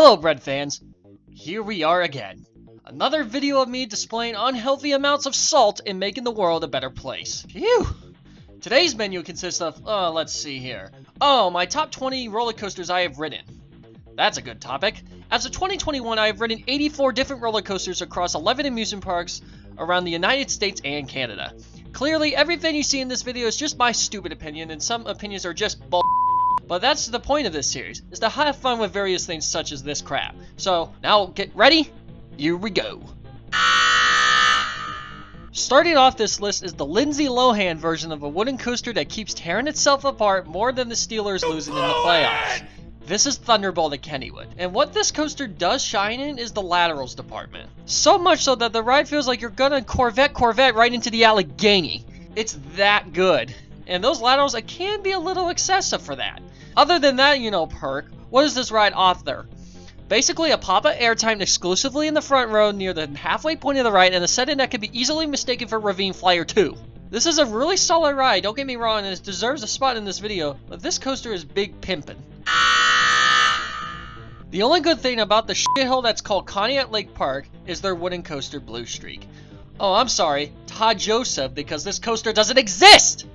Hello, bread fans. Here we are again. Another video of me displaying unhealthy amounts of salt and making the world a better place. Phew! Today's menu consists of, let's see here. Oh, my top 20 roller coasters I have ridden. That's a good topic. As of 2021, I have ridden 84 different roller coasters across 11 amusement parks around the United States and Canada. Clearly, everything you see in this video is just my stupid opinion, and some opinions are just bull. But that's the point of this series, is to have fun with various things such as this crap. So, now get ready, here we go. Starting off this list is the Lindsay Lohan version of a wooden coaster that keeps tearing itself apart more than the Steelers losing in the playoffs. This is Thunderbolt at Kennywood, and what this coaster does shine in is the laterals department. So much so that the ride feels like you're gonna Corvette right into the Allegheny. It's that good. And those laterals, it can be a little excessive for that. Other than that, perk, what does this ride offer? Basically a pop-up airtime exclusively in the front row near the halfway point of the ride and a setting that can be easily mistaken for Ravine Flyer 2. This is a really solid ride, don't get me wrong, and it deserves a spot in this video, but this coaster is big pimpin'. The only good thing about the shithole that's called Conneaut Lake Park is their wooden coaster Blue Streak. Oh, I'm sorry, Todd Joseph, because this coaster doesn't exist!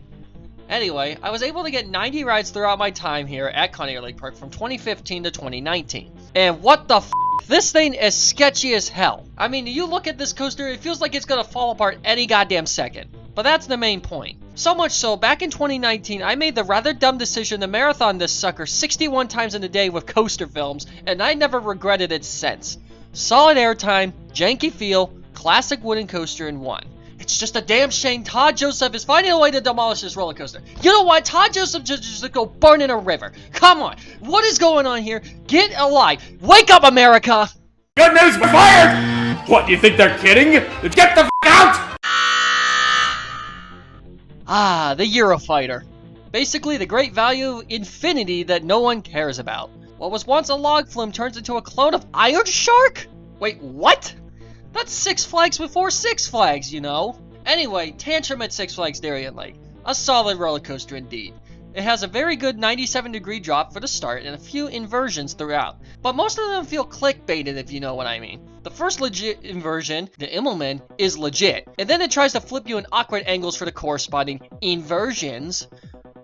Anyway, I was able to get 90 rides throughout my time here at Conneaut Lake Park from 2015 to 2019. And what the f***? This thing is sketchy as hell. I mean, you look at this coaster, it feels like it's gonna fall apart any goddamn second. But that's the main point. So much so, back in 2019, I made the rather dumb decision to marathon this sucker 61 times in a day with coaster films, and I never regretted it since. Solid airtime, janky feel, classic wooden coaster in one. It's just a damn shame Todd Joseph is finding a way to demolish this roller coaster. You know what? Todd Joseph just go burn in a river. Come on. What is going on here? Get alive. Wake up, America! Good news, we're fired! What, do you think they're kidding? Get the f*** out! Ah, the Eurofighter. Basically the great value of infinity that no one cares about. What was once a log flume turns into a clone of Iron Shark? Wait, what? That's Six Flags before Six Flags, Anyway, Tantrum at Six Flags Darien Lake. A solid roller coaster indeed. It has a very good 97-degree drop for the start and a few inversions throughout. But most of them feel clickbaited, if you know what I mean. The first legit inversion, the Immelman, is legit. And then it tries to flip you in awkward angles for the corresponding inversions.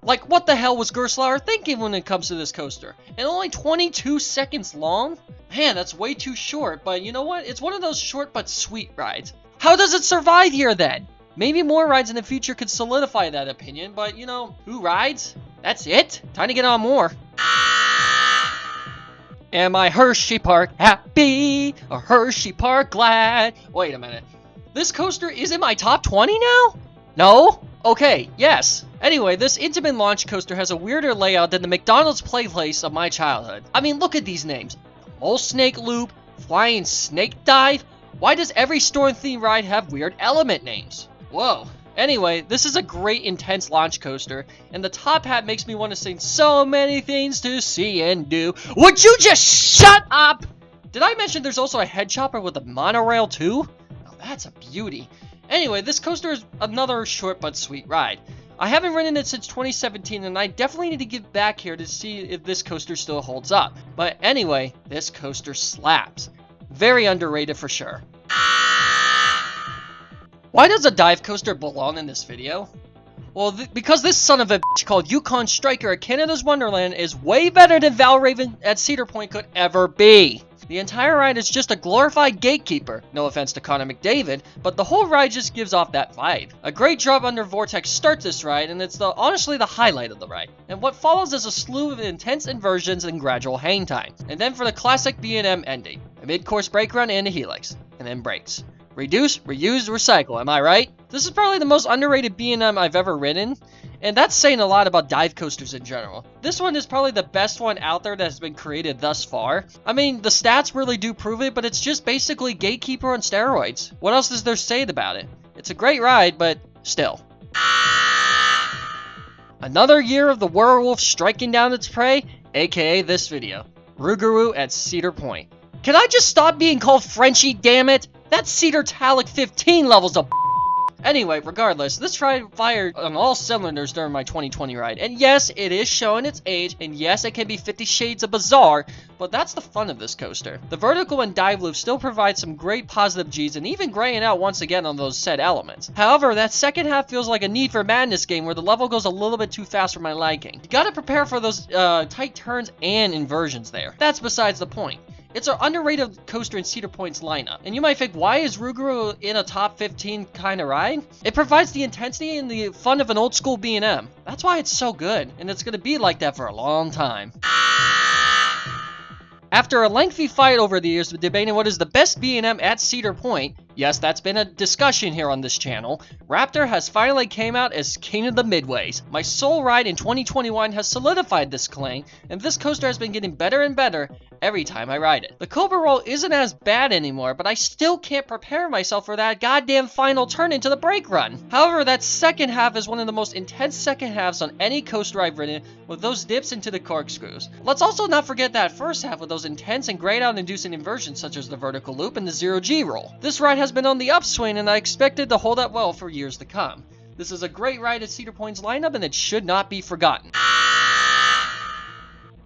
Like, what the hell was Gerstlauer thinking when it comes to this coaster? And only 22 seconds long? Man, that's way too short, but you know what? It's one of those short but sweet rides. How does it survive here then? Maybe more rides in the future could solidify that opinion, but who rides? That's it? Time to get on more. Am I Hershey Park happy or Hershey Park glad? Wait a minute. This coaster is in my top 20 now? No? Okay, yes. Anyway, this Intamin launch coaster has a weirder layout than the McDonald's play place of my childhood. I mean, look at these names. Mole Snake Loop, Flying Snake Dive. Why does every storm-themed ride have weird element names? Whoa. Anyway, this is a great intense launch coaster, and the top hat makes me want to sing so many things to see and do. Would you just shut up? Did I mention there's also a head chopper with a monorail too? Now that's a beauty. Anyway, this coaster is another short but sweet ride. I haven't ridden it since 2017, and I definitely need to get back here to see if this coaster still holds up. But anyway, this coaster slaps. Very underrated for sure. Why does a dive coaster belong in this video? Well, because this son of a bitch called Yukon Striker at Canada's Wonderland is way better than Valraven at Cedar Point could ever be. The entire ride is just a glorified gatekeeper, no offense to Connor McDavid, but the whole ride just gives off that vibe. A great drop under Vortex starts this ride, and it's honestly the highlight of the ride. And what follows is a slew of intense inversions and gradual hang time. And then for the classic B&M ending, a mid-course brake run and a helix, and then brakes. Reduce, reuse, recycle, am I right? This is probably the most underrated B&M I've ever ridden, and that's saying a lot about dive coasters in general. This one is probably the best one out there that has been created thus far. I mean, the stats really do prove it, but it's just basically Gatekeeper on steroids. What else is there to say about it? It's a great ride, but still. Another year of the werewolf striking down its prey, aka this video. Rougarou at Cedar Point. Can I just stop being called Frenchie, damn it? That's Cedar Talic 15 levels of Anyway, regardless, this ride fired on all cylinders during my 2020 ride. And yes, it is showing its age, and yes, it can be 50 shades of bizarre, but that's the fun of this coaster. The vertical and dive loop still provide some great positive G's and even graying out once again on those said elements. However, that second half feels like a Need for Madness game where the level goes a little bit too fast for my liking. You gotta prepare for those tight turns and inversions there. That's besides the point. It's an underrated coaster in Cedar Point's lineup. And you might think, why is Rougarou in a top 15 kind of ride? It provides the intensity and the fun of an old school B&M. That's why it's so good, and it's going to be like that for a long time. After a lengthy fight over the years debating what is the best B&M at Cedar Point, yes, that's been a discussion here on this channel, Raptor has finally came out as king of the midways. My sole ride in 2021 has solidified this claim, and this coaster has been getting better and better every time I ride it. The Cobra Roll isn't as bad anymore, but I still can't prepare myself for that goddamn final turn into the brake run. However, that second half is one of the most intense second halves on any coaster I've ridden, with those dips into the corkscrews. Let's also not forget that first half with those intense and grayed out inducing inversions such as the vertical loop and the 0G roll. This ride has been on the upswing, and I expect it to hold up well for years to come. This is a great ride at Cedar Point's lineup, and it should not be forgotten.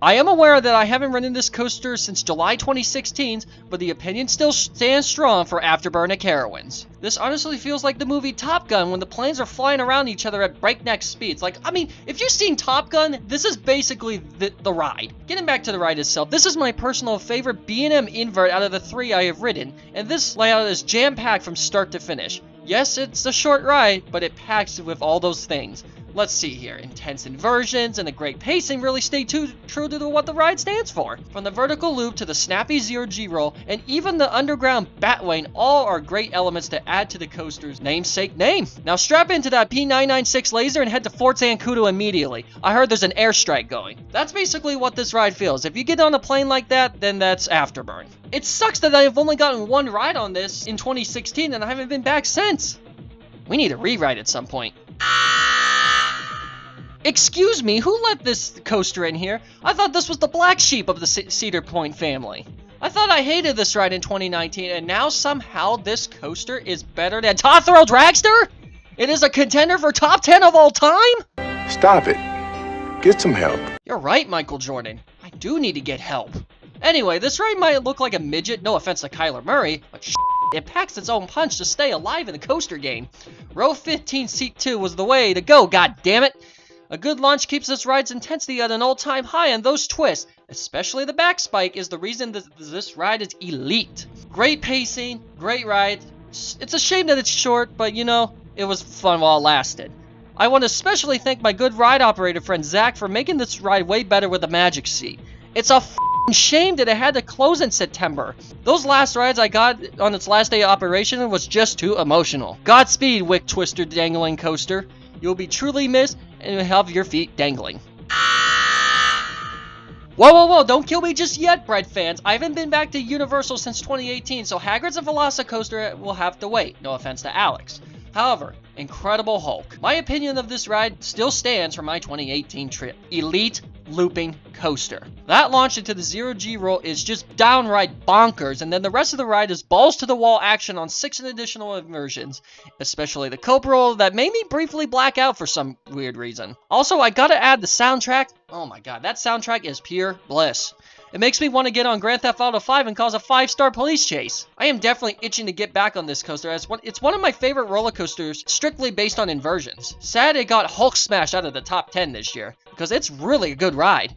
I am aware that I haven't ridden this coaster since July 2016, but the opinion still stands strong for Afterburn at Carowinds. This honestly feels like the movie Top Gun when the planes are flying around each other at breakneck speeds. Like, I mean, if you've seen Top Gun, this is basically the ride. Getting back to the ride itself, this is my personal favorite B&M invert out of the 3 I have ridden, and this layout is jam-packed from start to finish. Yes, it's a short ride, but it packs with all those things. Let's see here. Intense inversions and the great pacing really stay true to what the ride stands for. From the vertical loop to the snappy 0G roll and even the underground Batwing, all are great elements to add to the coaster's namesake name. Now strap into that P996 laser and head to Fort Zancudo immediately. I heard there's an airstrike going. That's basically what this ride feels. If you get on a plane like that, then that's Afterburn. It sucks that I've only gotten one ride on this in 2016 and I haven't been back since. We need a rewrite at some point. Excuse me, who let this coaster in here? I thought this was the black sheep of the Cedar Point family. I thought I hated this ride in 2019, and now somehow this coaster is better than Top Thrill Dragster? It is a contender for top 10 of all time? Stop it. Get some help. You're right, Michael Jordan. I do need to get help. Anyway, this ride might look like a midget, no offense to Kyler Murray, but it packs its own punch to stay alive in the coaster game. Row 15, seat 2 was the way to go, goddammit. A good launch keeps this ride's intensity at an all-time high, and those twists, especially the back spike, is the reason that this ride is elite. Great pacing, great ride. It's a shame that it's short, but you know, it was fun while it lasted. I want to especially thank my good ride operator friend Zach for making this ride way better with the Magic Seat. It's a shame that it had to close in September. Those last rides I got on its last day of operation was just too emotional. Godspeed, Wick Twister Dangling Coaster. You'll be truly missed and have your feet dangling. Whoa, don't kill me just yet, Bread fans. I haven't been back to Universal since 2018, so Hagrid's and Velocicoaster will have to wait. No offense to Alex. However, Incredible Hulk. My opinion of this ride still stands for my 2018 trip. Elite looping coaster. That launch into the 0G roll is just downright bonkers, and then the rest of the ride is balls to the wall action on 6 additional inversions, especially the Cobra roll that made me briefly black out for some weird reason. Also, I gotta add the soundtrack. Oh my god, that soundtrack is pure bliss. It makes me want to get on Grand Theft Auto 5 and cause a 5-star police chase. I am definitely itching to get back on this coaster, as it's one of my favorite roller coasters strictly based on inversions. Sad it got Hulk smashed out of the top 10 this year, because it's really a good ride.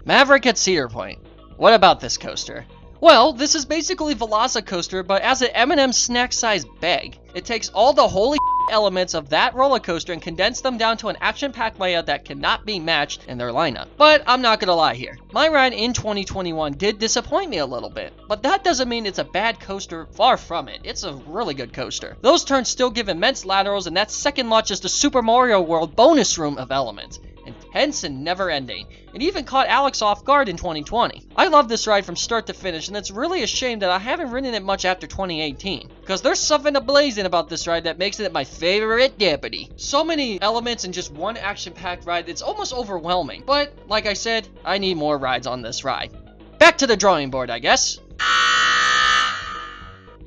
Maverick at Cedar Point. What about this coaster? Well, this is basically Velocicoaster, but as an M&M snack-sized bag. It takes all the holy elements of that roller coaster and condense them down to an action-packed layout that cannot be matched in their lineup. But I'm not gonna lie here. My ride in 2021 did disappoint me a little bit, but that doesn't mean it's a bad coaster. Far from it. It's a really good coaster. Those turns still give immense laterals, and that second launch is the Super Mario World bonus room of elements. Intense and never ending. It even caught Alex off guard in 2020. I love this ride from start to finish, and it's really a shame that I haven't ridden it much after 2018. Because there's something ablazing about this ride that makes it my favorite deputy. So many elements in just one action-packed ride, it's almost overwhelming. But, like I said, I need more rides on this ride. Back to the drawing board, I guess.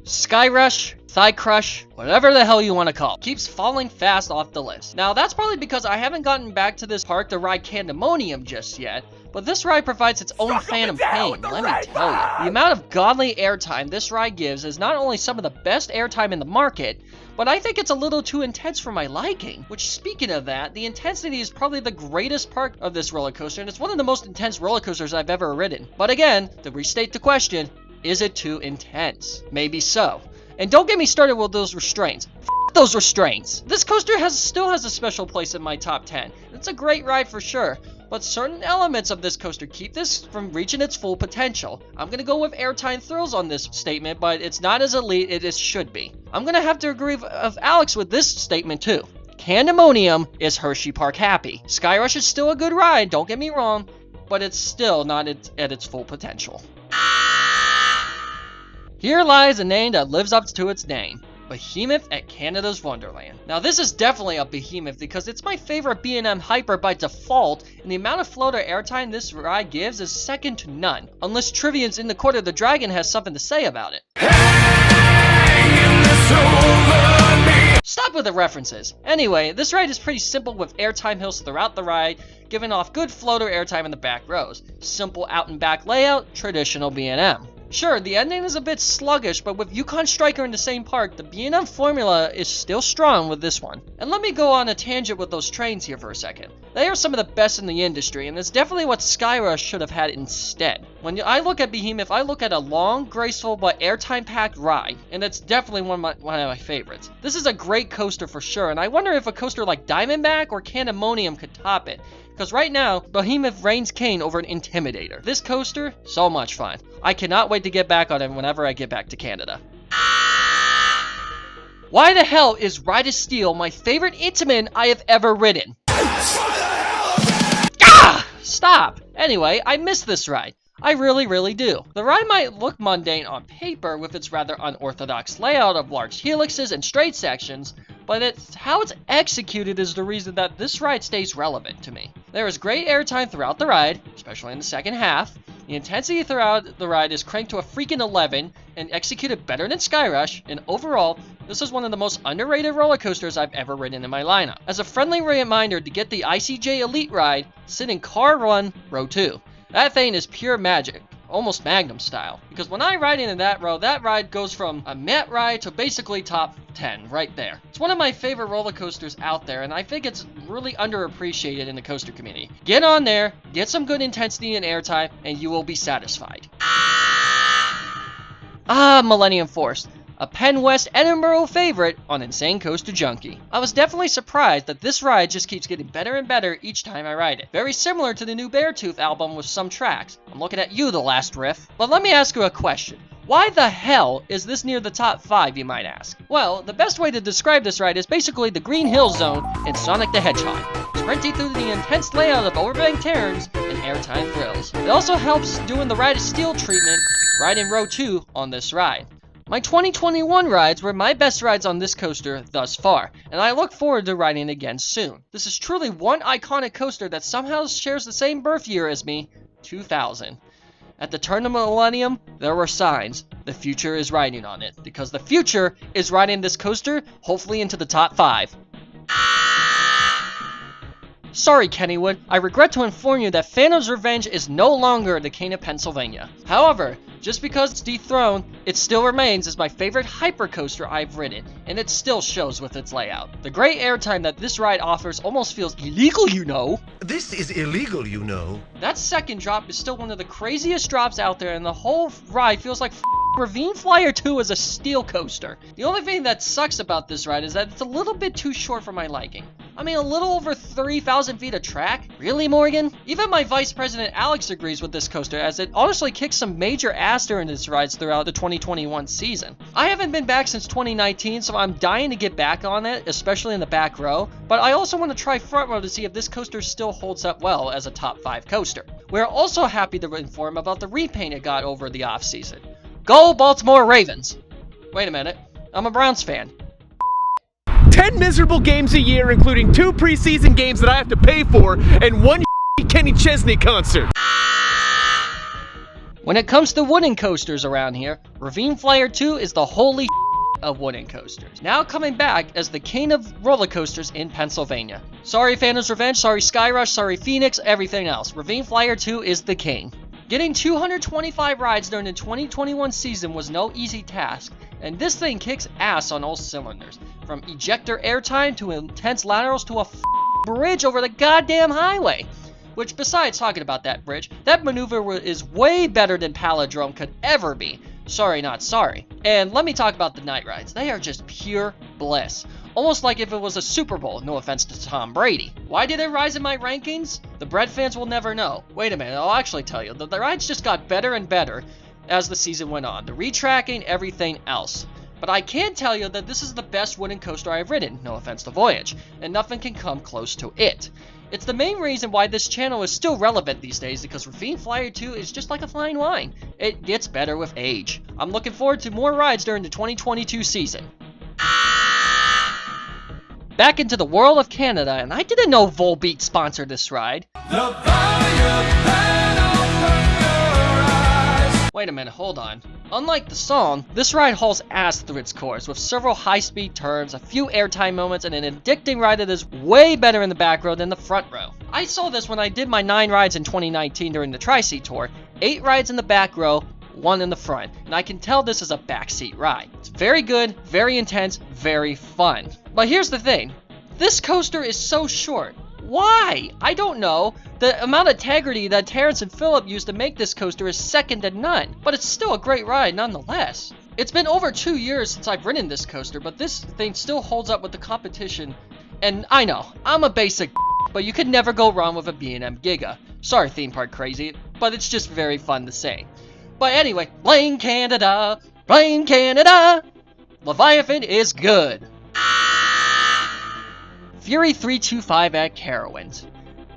Sky Rush thigh crush, whatever the hell you want to call it, keeps falling fast off the list. Now that's probably because I haven't gotten back to this park to ride Candemonium just yet, but this ride provides its own phantom pain, let me tell you. The amount of godly airtime this ride gives is not only some of the best airtime in the market, but I think it's a little too intense for my liking. Which, speaking of that, the intensity is probably the greatest part of this roller coaster, and it's one of the most intense roller coasters I've ever ridden. But again, to restate the question, is it too intense? Maybe so. And don't get me started with those restraints. F those restraints! This coaster still has a special place in my top 10. It's a great ride for sure, but certain elements of this coaster keep this from reaching its full potential. I'm gonna go with airtime thrills on this statement, but it's not as elite as it should be. I'm gonna have to agree with Alex with this statement too. Candemonium is Hershey Park happy. Skyrush is still a good ride, don't get me wrong, but it's still not at its full potential. Here lies a name that lives up to its name. Behemoth at Canada's Wonderland. Now this is definitely a behemoth because it's my favorite B&M Hyper by default, and the amount of floater airtime this ride gives is second to none. Unless Trivian's in the Court of the Dragon has something to say about it. Stop with the references. Anyway, this ride is pretty simple with airtime hills throughout the ride, giving off good floater airtime in the back rows. Simple out and back layout, traditional B&M. Sure, the ending is a bit sluggish, but with Yukon Striker in the same park, the B&M formula is still strong with this one. And let me go on a tangent with those trains here for a second. They are some of the best in the industry, and it's definitely what Skyrush should have had instead. When I look at Behemoth, I look at a long, graceful, but airtime-packed ride, and it's definitely one of my favorites. This is a great coaster for sure, and I wonder if a coaster like Diamondback or Candemonium could top it. Because right now, Behemoth reigns king over an Intimidator. This coaster, so much fun. I cannot wait to get back on it whenever I get back to Canada. Why the hell is Ride of Steel my favorite Intamin I have ever ridden? Ah! Stop! Anyway, I miss this ride. I really do. The ride might look mundane on paper with its rather unorthodox layout of large helixes and straight sections, but how it's executed is the reason that this ride stays relevant to me. There is great airtime throughout the ride, especially in the second half. The intensity throughout the ride is cranked to a freaking 11 and executed better than Skyrush, and overall, this is one of the most underrated roller coasters I've ever ridden in my lineup. As a friendly reminder to get the ICJ Elite ride, sit in Car 1, Row 2. That thing is pure magic, almost Magnum style. Because when I ride into that row, that ride goes from a meh ride to basically top 10 right there. It's one of my favorite roller coasters out there, and I think it's really underappreciated in the coaster community. Get on there, get some good intensity and airtime, and you will be satisfied. Millennium Force. A Penn West Edinburgh favorite on Insane Coaster Junkie. I was definitely surprised that this ride just keeps getting better and better each time I ride it. Very similar to the new Beartooth album with some tracks. I'm looking at you, the last riff. But let me ask you a question. Why the hell is this near the top 5, you might ask? Well, the best way to describe this ride is basically the Green Hill Zone in Sonic the Hedgehog, sprinting through the intense layout of overbanked turns and airtime thrills. It also helps doing the Ride of Steel treatment right in row 2 on this ride. My 2021 rides were my best rides on this coaster thus far, and I look forward to riding again soon. This is truly one iconic coaster that somehow shares the same birth year as me, 2000. At the turn of the millennium, there were signs. The future is riding on it, because the future is riding this coaster, hopefully into the top 5. Sorry, Kennywood, I regret to inform you that Phantom's Revenge is no longer the King of Pennsylvania. However, just because it's dethroned, it still remains as my favorite hypercoaster I've ridden, and it still shows with its layout. The great airtime that this ride offers almost feels illegal, you know. This is illegal, you know. That second drop is still one of the craziest drops out there, and the whole ride feels like Ravine Flyer 2 is a steel coaster. The only thing that sucks about this ride is that it's a little bit too short for my liking. I mean, a little over 3,000 feet of track? Really, Morgan? Even my vice president Alex agrees with this coaster, as it honestly kicks some major ass during its rides throughout the 2021 season. I haven't been back since 2019, so I'm dying to get back on it, especially in the back row, but I also want to try front row to see if this coaster still holds up well as a top 5 coaster. We're also happy to inform about the repaint it got over the off season. Go Baltimore Ravens! Wait a minute, I'm a Browns fan. 10 miserable games a year, including 2 preseason games that I have to pay for, and 1 Kenny Chesney concert. When it comes to wooden coasters around here, Ravine Flyer 2 is the holy of wooden coasters. Now coming back as the king of roller coasters in Pennsylvania. Sorry Phantom's Revenge, sorry Skyrush, sorry Phoenix, everything else. Ravine Flyer 2 is the king. Getting 225 rides during the 2021 season was no easy task, and this thing kicks ass on all cylinders. From ejector airtime to intense laterals to a bridge over the goddamn highway. Which, besides talking about that bridge, that maneuver is way better than Palindrome could ever be. Sorry, not sorry. And let me talk about the night rides. They are just pure bliss. Almost like if it was a Super Bowl, no offense to Tom Brady. Why did it rise in my rankings? The Bread fans will never know. Wait a minute, I'll actually tell you. The rides just got better and better as the season went on. The retracking, everything else. But I can tell you that this is the best wooden coaster I've ridden, no offense to Voyage, and nothing can come close to it. It's the main reason why this channel is still relevant these days, because Ravine Flyer 2 is just like a fine wine. It gets better with age. I'm looking forward to more rides during the 2022 season. Back into the world of Canada, and I didn't know Volbeat sponsored this ride. Wait a minute, hold on. Unlike the song, this ride hauls ass through its course, with several high-speed turns, a few airtime moments, and an addicting ride that is way better in the back row than the front row. I saw this when I did my 9 rides in 2019 during the Tri-Seat Tour, 8 rides in the back row, 1 in the front, and I can tell this is a backseat ride. It's very good, very intense, very fun. But here's the thing, this coaster is so short. Why? I don't know. The amount of integrity that Terrence and Philip used to make this coaster is second to none, but it's still a great ride nonetheless. It's been over 2 years since I've ridden this coaster, but this thing still holds up with the competition. And I know, I'm a basic but you could never go wrong with a B&M Giga. Sorry theme park crazy, but it's just very fun to say. But anyway, blame Canada, Leviathan is good. Fury 325 at Carowinds.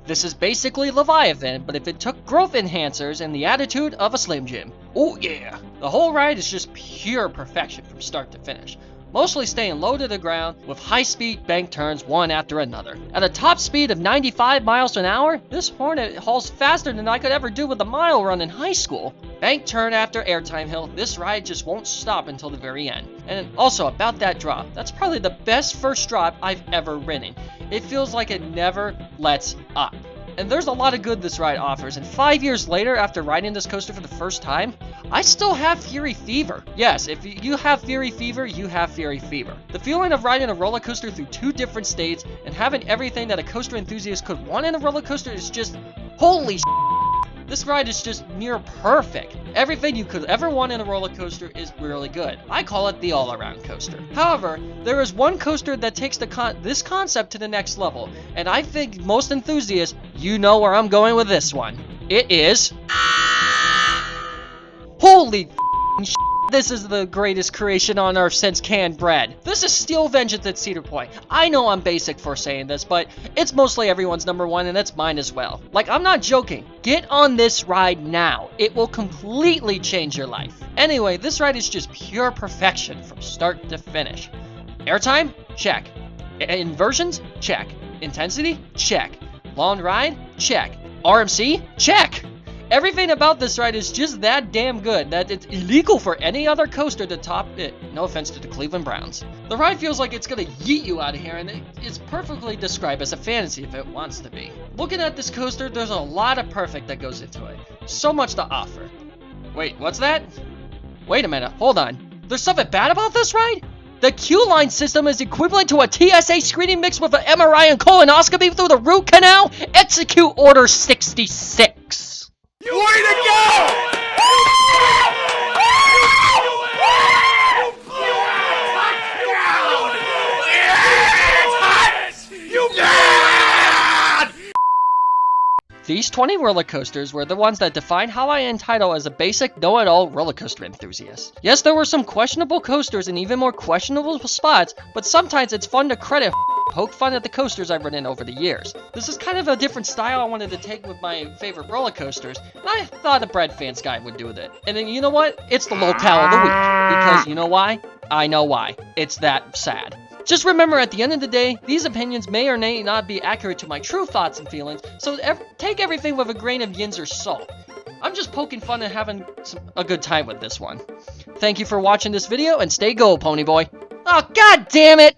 This is basically Leviathan, but if it took growth enhancers and the attitude of a Slim Jim. Oh yeah! The whole ride is just pure perfection from start to finish. Mostly staying low to the ground with high-speed bank turns one after another. At a top speed of 95 miles an hour, this Hornet hauls faster than I could ever do with a mile run in high school. Bank turn after airtime hill, this ride just won't stop until the very end. And also about that drop, that's probably the best first drop I've ever ridden. It feels like it never lets up. And there's a lot of good this ride offers, and 5 years later after riding this coaster for the first time, I still have Fury Fever. Yes, if you have Fury Fever, you have Fury Fever. The feeling of riding a roller coaster through 2 different states and having everything that a coaster enthusiast could want in a roller coaster is just holy shit. This ride is just near perfect. Everything you could ever want in a roller coaster is really good. I call it the all-around coaster. However, there is one coaster that takes this concept to the next level, and I think most enthusiasts, you know where I'm going with this one. It is... Holy shit. This is the greatest creation on earth since canned bread. This is Steel Vengeance at Cedar Point. I know I'm basic for saying this, but it's mostly everyone's number one, and it's mine as well. Like, I'm not joking. Get on this ride now. It will completely change your life. Anyway, this ride is just pure perfection from start to finish. Airtime? Check. Inversions? Check. Intensity? Check. Long ride? Check. RMC? Check. Everything about this ride is just that damn good that it's illegal for any other coaster to top it. No offense to the Cleveland Browns. The ride feels like it's gonna yeet you out of here, and it's perfectly described as a fantasy if it wants to be. Looking at this coaster, there's a lot of perfect that goes into it. So much to offer. Wait, what's that? Wait a minute, hold on. There's something bad about this ride? The Q-line system is equivalent to a TSA screening mixed with an MRI and colonoscopy through the root canal? Execute Order 66. Way to go! These 20 roller coasters were the ones that defined how I entitle as a basic know-it-all roller coaster enthusiast. Yes, there were some questionable coasters and even more questionable spots, but sometimes it's fun to credit poke fun at the coasters I've ridden over the years. This is kind of a different style I wanted to take with my favorite roller coasters, and I thought a Bread Fans guide would do with it. And then you know what? It's the locale of the week. Because you know why? I know why. It's that sad. Just remember, at the end of the day, these opinions may or may not be accurate to my true thoughts and feelings, so take everything with a grain of yins or salt. I'm just poking fun and having a good time with this one. Thank you for watching this video, and stay gold, Ponyboy. Oh, god damn it!